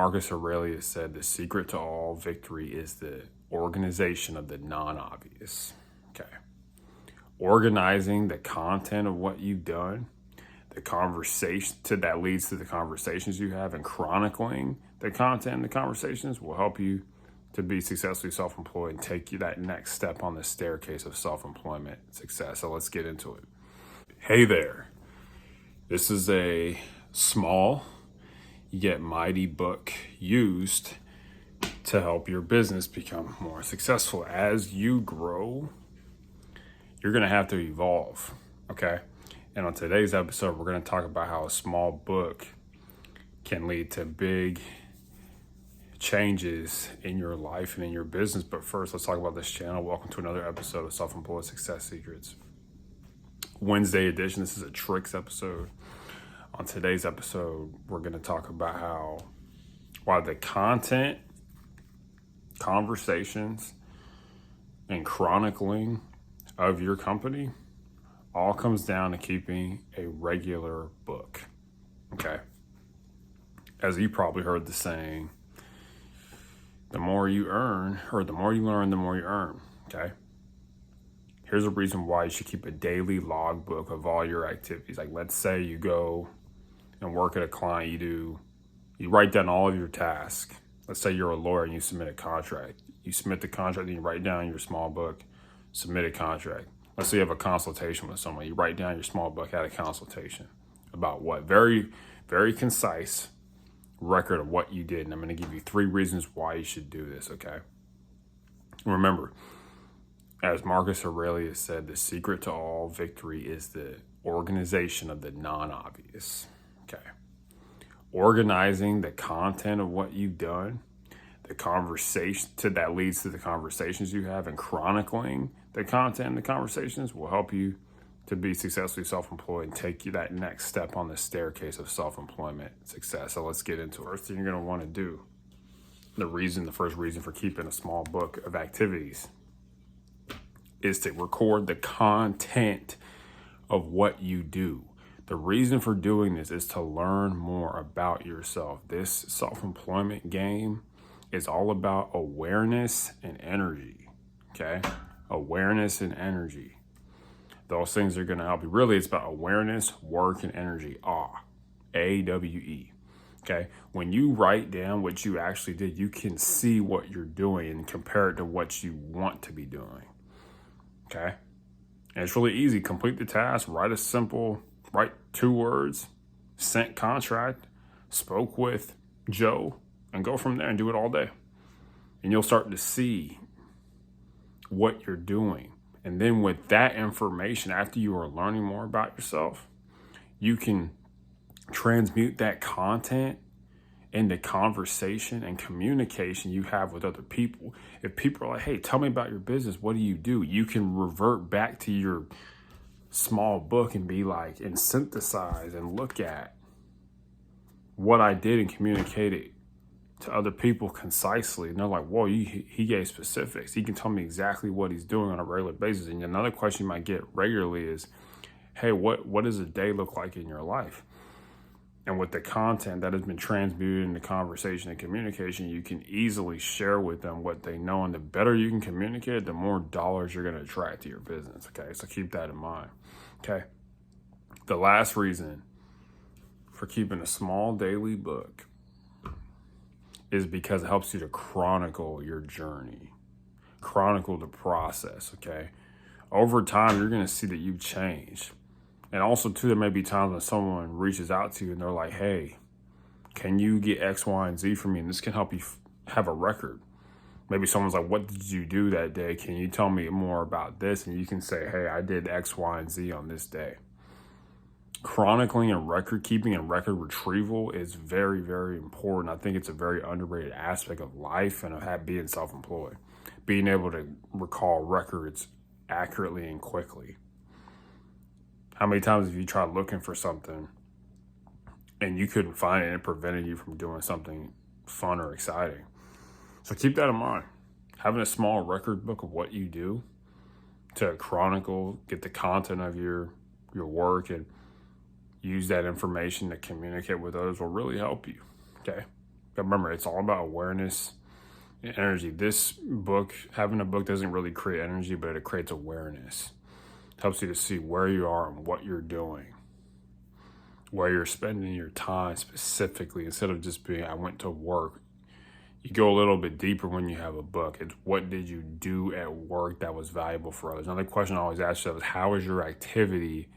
Marcus Aurelius said the secret to all victory is the organization of the non-obvious. Okay. Organizing the content of what you've done, the conversation that leads to the conversations you have, and chronicling the content and the conversations will help you to be successfully self-employed and take you that next step on the staircase of self-employment success. So let's get into it. Hey there. This is a small yet mighty book used to help your business become more successful. As you grow, you're going to have to evolve, okay? And on today's episode, we're going to talk about how a small book can lead to big changes in your life and in your business. But first, let's talk about this channel. Welcome to another episode of Self-Employed Success Secrets. Wednesday edition. This is a tricks episode. On today's episode, we're going to talk about why the content, conversations, and chronicling of your company all comes down to keeping a regular book. Okay. As you probably heard the saying, the more you earn, or the more you learn, the more you earn. Okay. Here's a reason why you should keep a daily logbook of all your activities. Like, let's say you go and work at a client, you write down all of your tasks. Let's say you're a lawyer and you submit a contract. You submit the contract and you write down your small book, submit a contract. Let's say you have a consultation with someone. You write down your small book, had a consultation about what? Very, very concise record of what you did. And I'm going to give you 3 reasons why you should do this, okay? Remember, as Marcus Aurelius said, the secret to all victory is the organization of the non-obvious. Okay. Organizing the content of what you've done, the conversation that leads to the conversations you have, and chronicling the content and the conversations will help you to be successfully self-employed and take you that next step on the staircase of self-employment success. So let's get into it. First thing you're going to want to do, the first reason for keeping a small book of activities is to record the content of what you do. The reason for doing this is to learn more about yourself. This self-employment game is all about awareness and energy, okay? Awareness and energy. Those things are going to help you. Really, it's about awareness, work, and energy. AWE. Okay? When you write down what you actually did, you can see what you're doing and compare it to what you want to be doing. Okay? And it's really easy. Complete the task. Write 2 words, sent contract, spoke with Joe, and go from there and do it all day. And you'll start to see what you're doing. And then with that information, after you are learning more about yourself, you can transmute that content into conversation and communication you have with other people. If people are like, hey, tell me about your business, what do? You can revert back to your small book and be like, and synthesize and look at what I did and communicate it to other people concisely. And they're like, whoa, he gave specifics. He can tell me exactly what he's doing on a regular basis. And another question you might get regularly is, hey, what does a day look like in your life? And with the content that has been transmuted into conversation and communication, you can easily share with them what they know. And the better you can communicate, the more dollars you're going to attract to your business. Okay, so keep that in mind. Okay. The last reason for keeping a small daily book is because it helps you to chronicle your journey, chronicle the process. Okay. Over time, you're going to see that you've changed. And also, too, there may be times when someone reaches out to you and they're like, hey, can you get X, Y, and Z for me? And this can help you have a record. Maybe someone's like, what did you do that day? Can you tell me more about this? And you can say, hey, I did X, Y, and Z on this day. Chronicling and record keeping and record retrieval is very, very important. I think it's a very underrated aspect of life and of being self-employed. Being able to recall records accurately and quickly. How many times have you tried looking for something and you couldn't find it and it prevented you from doing something fun or exciting? So keep that in mind. Having a small record book of what you do to chronicle, get the content of your work, and use that information to communicate with others will really help you. Okay. But remember, it's all about awareness and energy. This book, having a book doesn't really create energy, but it creates awareness. It helps you to see where you are and what you're doing, where you're spending your time specifically, instead of just being, I went to work. You go a little bit deeper when you have a book. It's what did you do at work that was valuable for others? Another question I always ask yourself is, how is your activity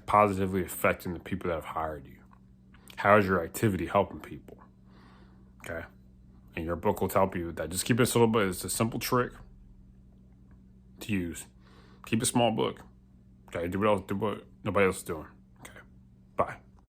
positively affecting the people that have hired you? How is your activity helping people? Okay. And your book will help you with that. Just keep it a little bit. It's a simple trick to use. Keep a small book. Okay. Do what nobody else is doing.